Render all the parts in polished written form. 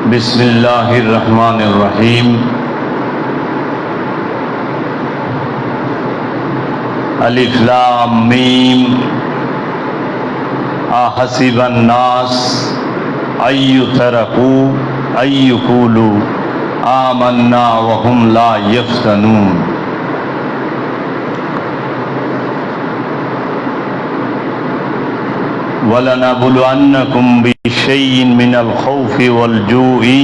बिस्मिल्लाहिर रहमानिर रहीम। अलिफ लाम मीम। अहसिबन नास अय्युतरकू अय्युकूलू आमन्ना वहुम ला यफ्तनून। वलनबलुवन्नकुम बिशैइन मिनल खौफि वल जूइ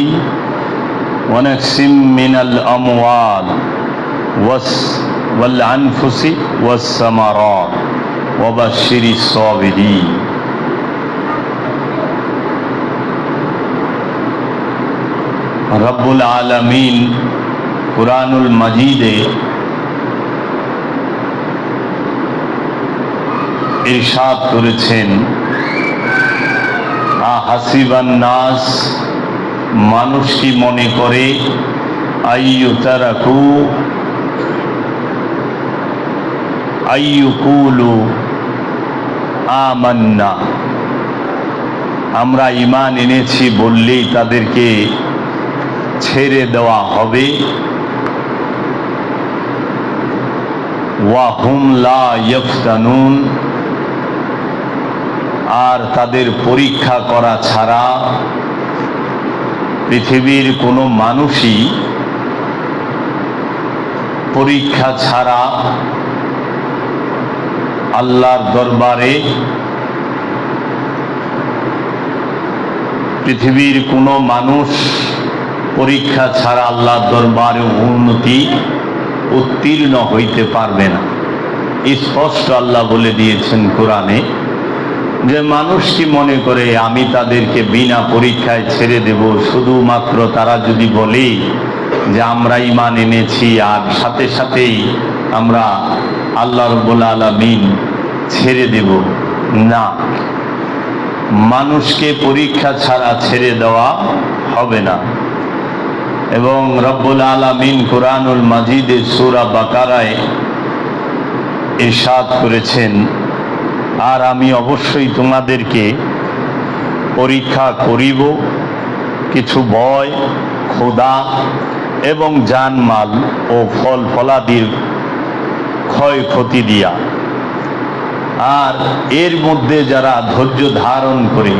वनक्सिम मिनल अमवाल वल अनफुसि वस्समरात वबश्शिरिस साबिरीन। रब्बुल आलमीन कुरानुल मजीदे इरशाद करेছেন, আহাসিবান নাস, মানুষ কি মনে করে, আইয়ুতারাকু আইয়ুকুলু আমান্না, আমরা ঈমান এনেছি বললেই তাদেরকে ছেড়ে দেওয়া হবে। ওয়াহুম লা ইফতানুন, আর তাদের পরীক্ষা করা ছাড়া পৃথিবীর কোনো মানুষই পরীক্ষা ছাড়া আল্লাহর দরবারে, পৃথিবীর কোনো মানুষ পরীক্ষা ছাড়া আল্লাহর দরবারে উত্তীর্ণ হইতে পারবে না। স্পষ্ট আল্লাহ বলে দিয়েছেন কোরআনে যে মানুষ কি মনে করে আমি তাদেরকে বিনা পরীক্ষায় ছেড়ে দেব, শুধুমাত্র তারা যদি বলে যে আমরা ঈমান এনেছি আর সাথে সাথেই আমরা আল্লাহ রাব্বুল আলামিন ছেড়ে দেব। না, মানুষকে পরীক্ষা ছাড়া ছেড়ে দেওয়া হবে না। এবং রব্বুল আলামিন কুরআনুল মাজিদে সূরা বাকারায় ইরশাদ করেছেন, আর আমি অবশ্যই তোমাদেরকে পরীক্ষা করিব কিছু ভয়, ক্ষুধা এবং জানমাল ও ফল ফলাদির ক্ষয়ক্ষতি দিয়া। আর এর মধ্যে যারা ধৈর্য ধারণ করে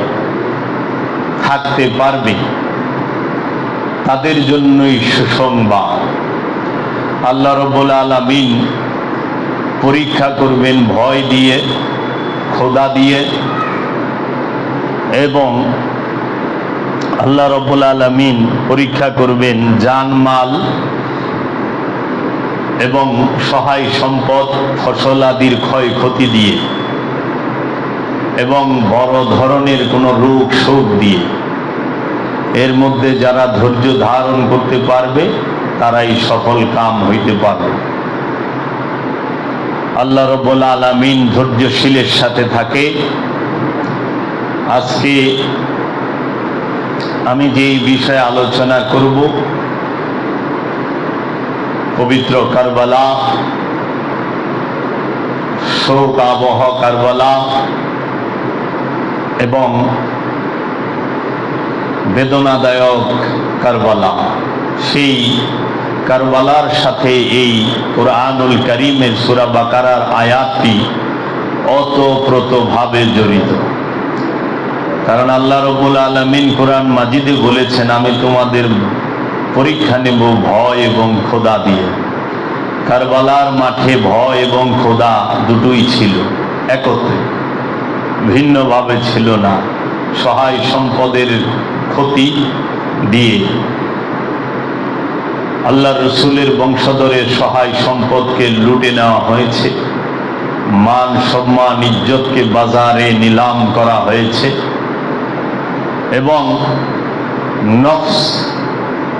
থাকতে পারবে তাদের জন্যই সুসংবাদ। আল্লাহ রাব্বুল আলামিন পরীক্ষা করবেন ভয় দিয়ে, ক্ষুধা দিয়ে, এবং আল্লাহ রাব্বুল আলামিন পরীক্ষা করবেন জানমাল এবং সহায় সম্পদ, ফসল আদির ক্ষয়ক্ষতি দিয়ে, এবং বড় ধরনের কোনো রোগ শোক দিয়ে। এর মধ্যে যারা ধৈর্য ধারণ করতে পারবে তারাই সফল কাম হইতে পারবে। আল্লাহ রাব্বুল আলামিন ধৈর্যশীলের সাথে থাকে। আজকে আমি যেই বিষয়ে আলোচনা করব, পবিত্র কারবালা, শোক আবহ কারবালা এবং বেদনাদায়ক কারবালা, সেই কারবালার সাথে এই কুরআনুল কারীমের সূরা বাকারার আয়াতটি ওতপ্রোতভাবে জড়িত। কারণ আল্লাহ রাব্বুল আলামিন কুরআন মাজিদে বলেছেন, আমি তোমাদের পরীক্ষা নেব ভয় এবং ক্ষুধা দিয়ে। কারবালার মাঠে ভয় এবং ক্ষুধা দুটোই ছিল একত্রে, ভিন্নভাবে ছিল না। সহায় সম্পদের ক্ষতি দিয়ে, আল্লাহ রসুলের বংশধরের সহায় সম্পদকে লুটে নেওয়া হয়েছে, মান সম্মান ইজ্জতকে বাজারে নিলাম করা হয়েছে, এবং নফসের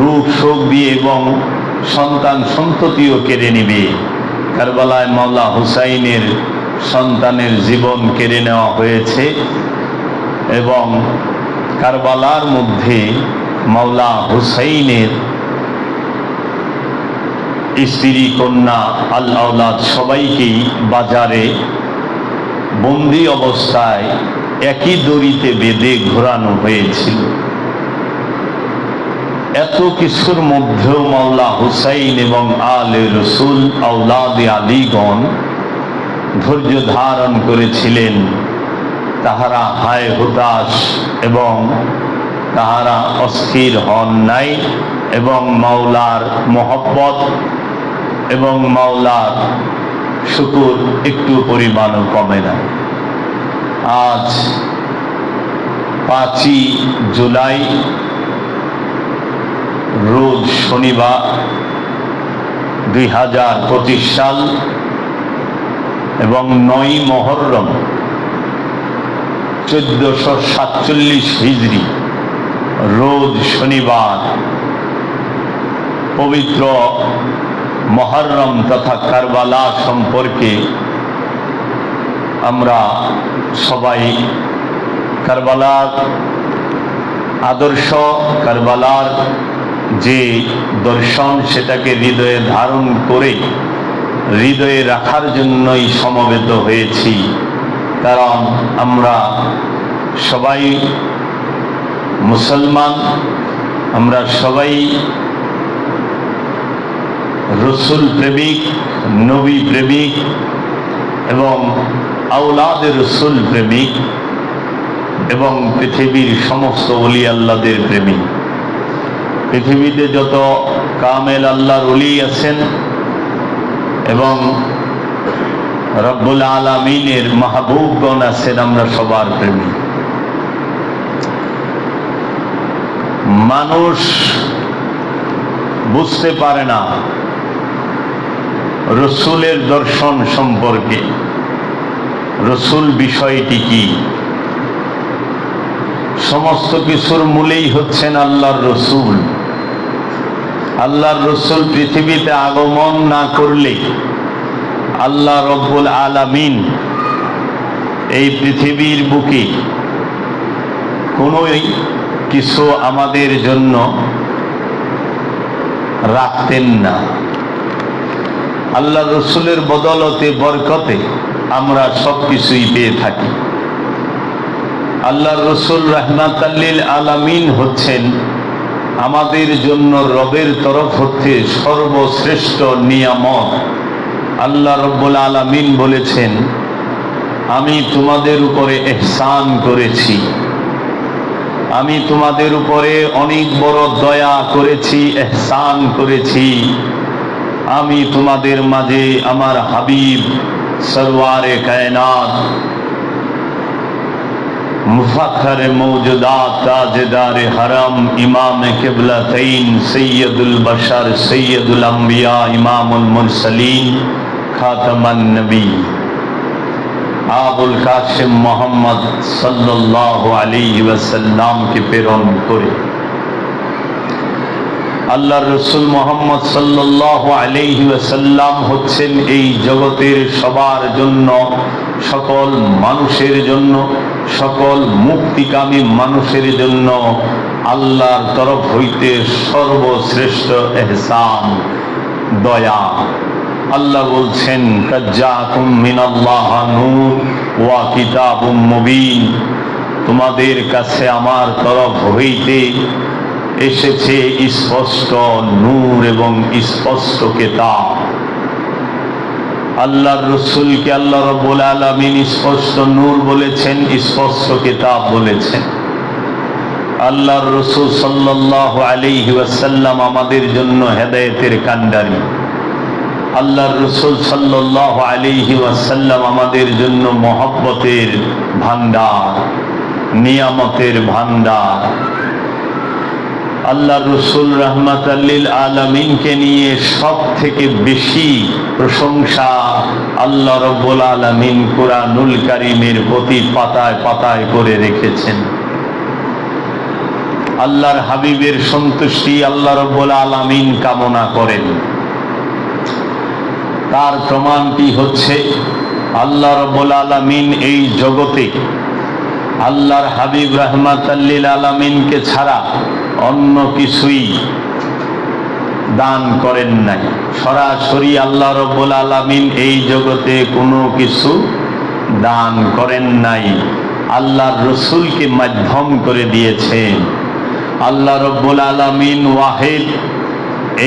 রূপ শোক দিয়ে এবং সন্তান সন্ততিও কেড়ে নেবে। কারবালায় মাওলা হুসাইনের সন্তানের জীবন কেড়ে নেওয়া হয়েছে, এবং কারবালার মধ্যে মাওলা হুসাইনের স্ত্রী, কন্যা, আল আওলাদ সবাইকেই বাজারে বন্দি অবস্থায় একই দড়িতে বেঁধে ঘোরানো হয়েছিল। এত কিছুর মধ্যেও মাওলা হুসাইন এবং আলে রসুল আওলাদে আলীগণ ধৈর্য ধারণ করেছিলেন। তাহারা হায় হুতাশ এবং তাহারা অস্থির হন নাই এবং মাওলার মহব্বত এবং মাওলার শুকুর একটু পরিমাণও কমে না। আজ 5ই জুলাই রোজ শনিবার 2025 সাল এবং 9ই মুহররম 1447 হিজরি রোজ শনিবার পবিত্র মুহররম তথা কারবালা সম্পর্কে আমরা সবাই কারবালার আদর্শ, কারবালার যে দর্শন সেটাকে হৃদয়ে ধারণ করে হৃদয়ে রাখার জন্যই সমবেত হয়েছি। কারণ আমরা সবাই মুসলমান, আমরা সবাই রসুল প্রেমিক, নবী প্রেমিক এবং আওলাদে রসুল প্রেমিক এবং পৃথিবীর সমস্ত ওলি আল্লাহদের প্রেমিক। পৃথিবীতে যত কামেল আল্লাহর ওলি আছেন এবং রব্বুল আলামিনের মাহবুবগণ আছেন, আমরা সবার প্রেমিক। মানুষ বুঝতে পারে না রসুলের দর্শন সম্পর্কে, রসুল বিষয়টি কি। সমস্ত কিছুর মূলেই হচ্ছেন আল্লাহর রসুল। আল্লাহর রসুল পৃথিবীতে আগমন না করলে আল্লাহ রব্বুল আলামিন এই পৃথিবীর বুকে কোনো কিছু আমাদের জন্য রাখতেন না। আল্লাহ রসুলের বদলতে, বরকতে আমরা সব কিছুই পেয়ে থাকি। আল্লাহ রসুল রাহমাতাল লিল আলামিন হচ্ছেন আমাদের জন্য রবের তরফ হতে সর্বশ্রেষ্ঠ নিয়ামত। আল্লাহ রব্বুল আলামিন বলেছেন, আমি তোমাদের উপরে ইহসান করেছি, আমি তোমাদের উপরে অনেক বড় দয়া করেছি, ইহসান করেছি। আমি তোমাদের মাঝে আমার হাবিব সরওয়ারে কায়নাত, মুফাখরে মৌজুদাত, তাজদারে হরম, ইমামে কিবলাতাইন, সৈয়দুল বশর, সৈয়দুল আম্বিয়া, ইমামুল মুরসলিন, খাতামান নবী আবুল কাসিম মোহাম্মদ সাল্লাল্লাহু আলাইহি ওয়াসাল্লামকে প্রেরণ করে আল্লাহর রসুল মোহাম্মদ সাল্লাল্লাহু আলাইহি ওয়াসাল্লাম হচ্ছেন এই জগতের সবার জন্য, সকল মানুষের জন্য, সকল মুক্তিকামী মানুষের জন্য আল্লাহর তরফ হইতে সর্বশ্রেষ্ঠ ইহসান, দয়া। আল্লাহ বলছেন, কাজ্জাকুম মিনাল্লাহ নূর ওয়া কিতাবুম মুবিন, তোমাদের কাছে আমার তরফ হইতে এসেছে স্পষ্ট নূর এবং স্পষ্ট কিতাব। আল্লাহর রসুলকে আল্লাহ রাব্বুল আলামিন স্পষ্ট নূর বলেছেন, স্পষ্ট কিতাব বলেছেন। আল্লাহর রসুল সাল্লাল্লাহু আলাইহি ওয়াসাল্লাম আমাদের জন্য হেদায়েতের কান্ডারি। আল্লাহর রসুল সাল্লাল্লাহু আলাইহি ওয়াসাল্লাম আমাদের জন্য মহব্বতের ভান্ডার, নিয়ামতের ভান্ডার। আল্লাহ রসুল রাহমাতাল লিল আলামিনকে নিয়ে সব থেকে বেশি প্রশংসা আল্লাহ রব্বুল আলামিন কুরআনুল কারীমের প্রতি পাতায় পাতায় করে রেখেছেন। আল্লাহর হাবিবের সন্তুষ্টি আল্লাহ রব্বুল আলামিন কামনা করেন। তার প্রমাণটি হচ্ছে আল্লাহ রব্বুল আলামিন এই জগতে আল্লাহর হাবিব রাহমাতাল লিল আলামিনকে ছাড়া অন্য কিছুই দান করেন নাই। সরাসরি আল্লাহ রব্বুল আলামিন এই জগতে কোনো কিছু দান করেন নাই। আল্লাহর রসুলকে মাধ্যম করে দিয়েছেন। আল্লাহ রব্বুল আলামিন ওয়াহিদ,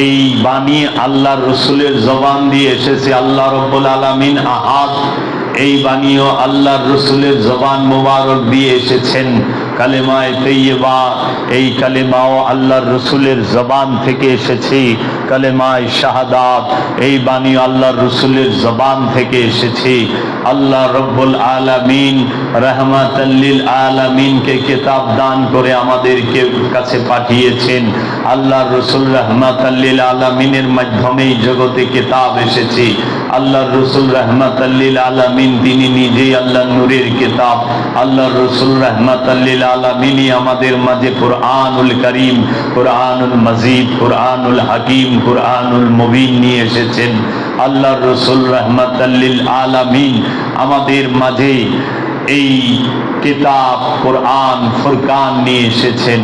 এই বাণী আল্লাহর রসুলের জবান দিয়ে এসেছে। আল্লাহ রব্বুল আলামিন আহাদ, এই বাণীও আল্লাহর রসুলের জবান মোবারক দিয়ে এসেছেন। কালেমায়ে তাইয়্যিবা, এই কালেমাও আল্লাহর রসুলের জবান থেকে এসেছে। কালেমায়ে শাহাদাত, এই বাণী আল্লাহর রসুলের জবান থেকে এসেছে। আল্লাহ রব্বুল আলামিন রাহমাতাল লিল আলামিনকে কিতাব দান করে আমাদেরকে কাছে পাঠিয়েছেন। আল্লাহর রসুল রাহমাতাল লিল আলামিনের মাধ্যমেই জগতে কিতাব এসেছে। আল্লাহর রসুল রাহমাতাল লিল আলামিন, তিনি নিজেই আল্লাহর নূরের কিতাব। আল্লাহর রসুল রাহমাতাল লিল আলামিনই আমাদের মাঝে কুরআনুল কারীম, কুরআনুল মাজিদ, কুরআনুল হাকিম, কুরআনুল মুবিন নিয়ে এসেছেন। আল্লাহর রসুল রাহমাতাল লিল আলামিন আমাদের মাঝে এই কিতাব কুরআন ফুরকান নিয়ে এসেছেন।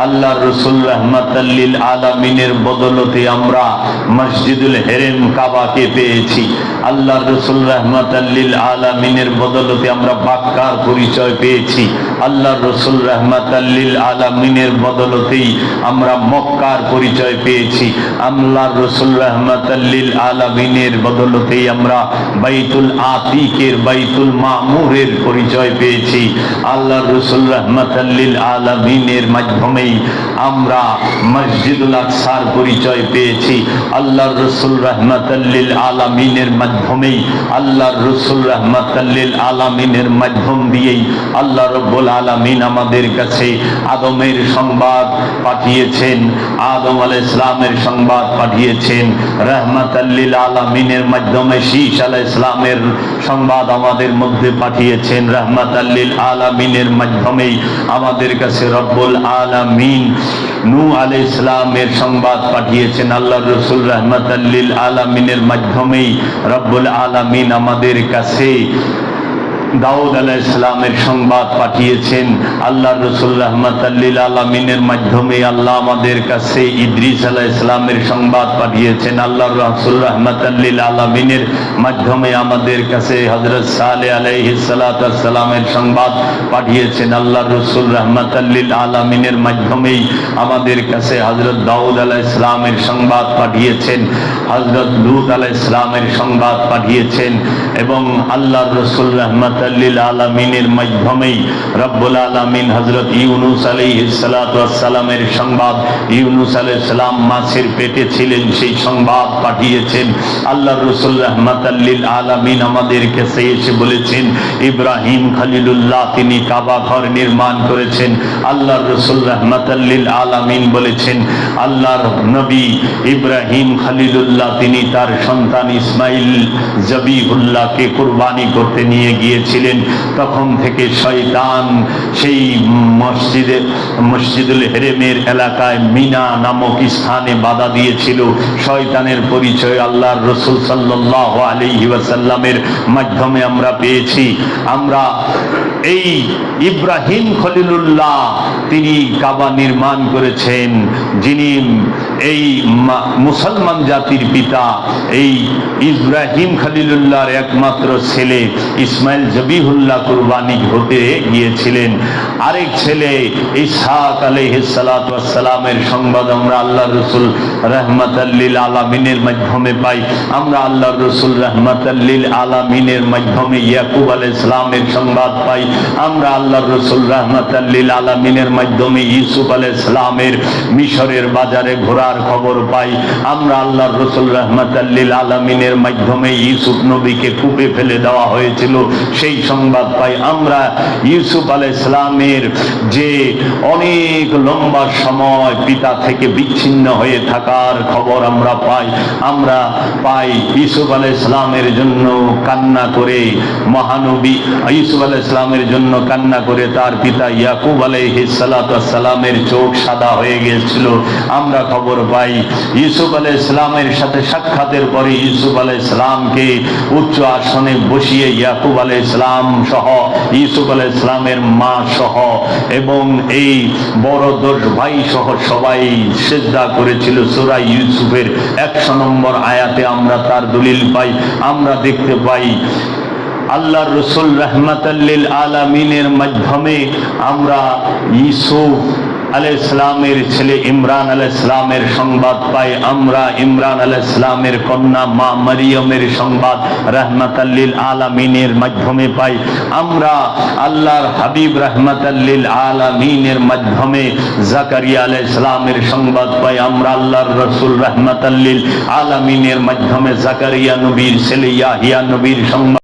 আল্লাহর রসুল রাহমাতাল লিল আলামিনের বদলতে আমরা মসজিদুল হেরেম কাবাকে পেয়েছি। আল্লাহর রসুল রাহমাতাল লিল আলামিনের বদলতে আমরা বাক্কার পরিচয় পেয়েছি। আল্লাহর রসুল রাহমাতাল লিল আলামিনের বদলতেই আমরা মক্কার পরিচয় পেয়েছি। আল্লাহর রসুল রাহমাতাল লিল আলামিনের বদলতেই আমরা বাইতুল আতিকের, বাইতুল মামুরের পরিচয় পেয়েছি। আল্লাহর রসুল রাহমাতাল লিল আলামিনের মাধ্যমেই আমরা মসজিদুল আকসার পরিচয় পেয়েছি। আল্লাহর রসুল রাহমাতাল লিল আলামিনের মাধ্যমেই, আল্লাহর রসুল রাহমাতাল লিল আলামিনের মাধ্যম দিয়েই আল্লাহ রব্বুল আলামিন আমাদের কাছে আদমের সংবাদ পাঠিয়েছেন। আদম আলাইহিস সালামের সংবাদ পাঠিয়েছেন। রাহমাতাল লিল আলামিনের মাধ্যমে শীশ আলাইহিস সালামের সংবাদ আমাদের মধ্যে পাঠিয়েছেন। রাহমাতাল লিল আলামিনের মাধ্যমেই আমাদের কাছে রব্বুল আলামিন নূহ আলাইহিস সালামের সংবাদ পাঠিয়েছেন। আল্লাহর রসুল রাহমাতাল লিল আলামিনের মাধ্যমেই রব্বুল আলামিন আমাদের কাছে দাউদ আলাইহিস সালামের সংবাদ পাঠিয়েছেন। আল্লাহর রসুল রাহমাতাল লিল আলামিনের মাধ্যমে আল্লাহ আমাদের কাছে ইদ্রিস আলাইহিস সালামের সংবাদ পাঠিয়েছেন। আল্লাহর রসুল রাহমাতাল লিল আলামিনের মাধ্যমে আমাদের কাছে হযরত সালেহ আলাইহিস সালাতু ওয়াস সালামের সংবাদ পাঠিয়েছেন। আল্লাহর রসুল রাহমাতাল লিল আলামিনের মাধ্যমেই আমাদের কাছে হযরত দাউদ আলাইহিস সালামের সংবাদ পাঠিয়েছেন। হযরত লূত আলাইহিস সালামের সংবাদ পাঠিয়েছেন। এবং আল্লাহর রসুল রাহমাতাল লিল আলামিনের মাধ্যমেই রব্বুল আলামিন হযরত ইউনূস আলাইহিস সালাতু ওয়াস সালামের সংবাদ, ইউনূস আলাইহিস সালাম মাছের পেটে ছিলেন, সেই সংবাদ পাঠিয়েছেন। আল্লাহর রসুল রাহমাতাল লিল আলামিন আমাদের কাছে এসে বলেছেন ইব্রাহিম খলিলুল্লাহ তিনি কাবা ঘর নির্মাণ করেছেন। আল্লাহর রসুল রাহমাতাল লিল আলামিন বলেছেন আল্লাহর নবী ইব্রাহিম খলিলুল্লাহ তিনি তার সন্তান ইসমাইল জবিহুল্লাহকে কুরবানি করতে নিয়ে গিয়েছেন। তখন থেকে শয়তান সেই মসজিদুল হেরেমের এলাকায় মিনা নামক স্থানে বাধা দিয়েছিল। শয়তানের পরিচয় আল্লাহর রসুল সাল্লাল্লাহু আলাইহি ওয়াসাল্লামের মাধ্যমে আমরা পেয়েছি। আমরা এই ইব্রাহিম খলিলুল্লাহ তিনি কাবা নির্মাণ করেছেন, যিনি এই মুসলমান জাতির পিতা। এই ইব্রাহিম খলিলুল্লাহর একমাত্র ছেলে ইসমাইল জবিহুল্লাহ কুরবানি হতে গিয়েছিলেন। আরেক ছেলে ইসহাক আলাইহিস সালাতু ওয়াস সালামের সংবাদ আমরা আল্লাহর রসুল রাহমাতাল লিল আলামিনের মাধ্যমে পাই। আমরা আল্লাহর রসুল রাহমাতাল লিল আলামিনের মাধ্যমে ইয়াকুব আলাইহিস সালামের সংবাদ পাই। আমরা আল্লাহর রসুল রাহমাতাল লিল আলামিনের মাধ্যমে ইউসুফ আলাইহিস সালামের মিশরের বাজারে ঘোরার খবর পাই। আমরা আল্লাহর রসুল রাহমাতাল লিল আলামিনের মাধ্যমে ইউসুফ নবীকে কূপে ফেলে দেওয়া হয়েছিল, সেই সংবাদ পাই। আমরা ইউসুফ আলাইহিস সালামের যে অনেক লম্বা সময় পিতা থেকে বিচ্ছিন্ন হয়ে থাকার খবর আমরা পাই। আমরা পাই ইউসুফ আলাইহিস সালামের জন্য কান্না করে, মহানবী ইউসুফ আলাইহিস সালামের জন্য কান্না করে তার পিতা ইয়াকুব আলাইহিস সালাতু ওয়াস সালামের চোখ সাদা হয়ে গিয়েছিল। আমরা খবর পাই ইউসুফ আলাইহিস সালামের সাথে সাক্ষাতের পরে ইউসুফ আলাইহিস সালামকে উচ্চ আসনে বসিয়ে ইয়াকুব আলাইহিস সালাম সহ, ইউসুফ আলাইহিস সালামের মা সহ এবং এই বড় 10 ভাই সহ সবাই সিজদা করেছিল। সূরা ইউসুফের 100 নম্বর আয়াতে আমরা তার দলিল পাই। আমরা দেখতে পাই আল্লাহর রসুল রাহমাতাল্লিল আলামিনের মাধ্যমে আমরা ইউসুফ আলাইহিস সালামের ছেলে ইমরান আলাইহিস সালামের সংবাদ পাই, আমরা ইমরান আলাইহিস সালামের কন্যা মা মারিয়মের সংবাদ রাহমাতাল্লিল আলামিনের মাধ্যমে পাই, আমরা আল্লাহর হাবিব রাহমাতাল্লিল আলামিনের মাধ্যমে জাকারিয়া আলাইহিস সালামের সংবাদ পাই, আমরা আল্লাহর রসুল রাহমাতাল্লিল আলামিনের মাধ্যমে জাকারিয়া নবীর ছেলে ইয়াহিয়া নবীর সংবাদ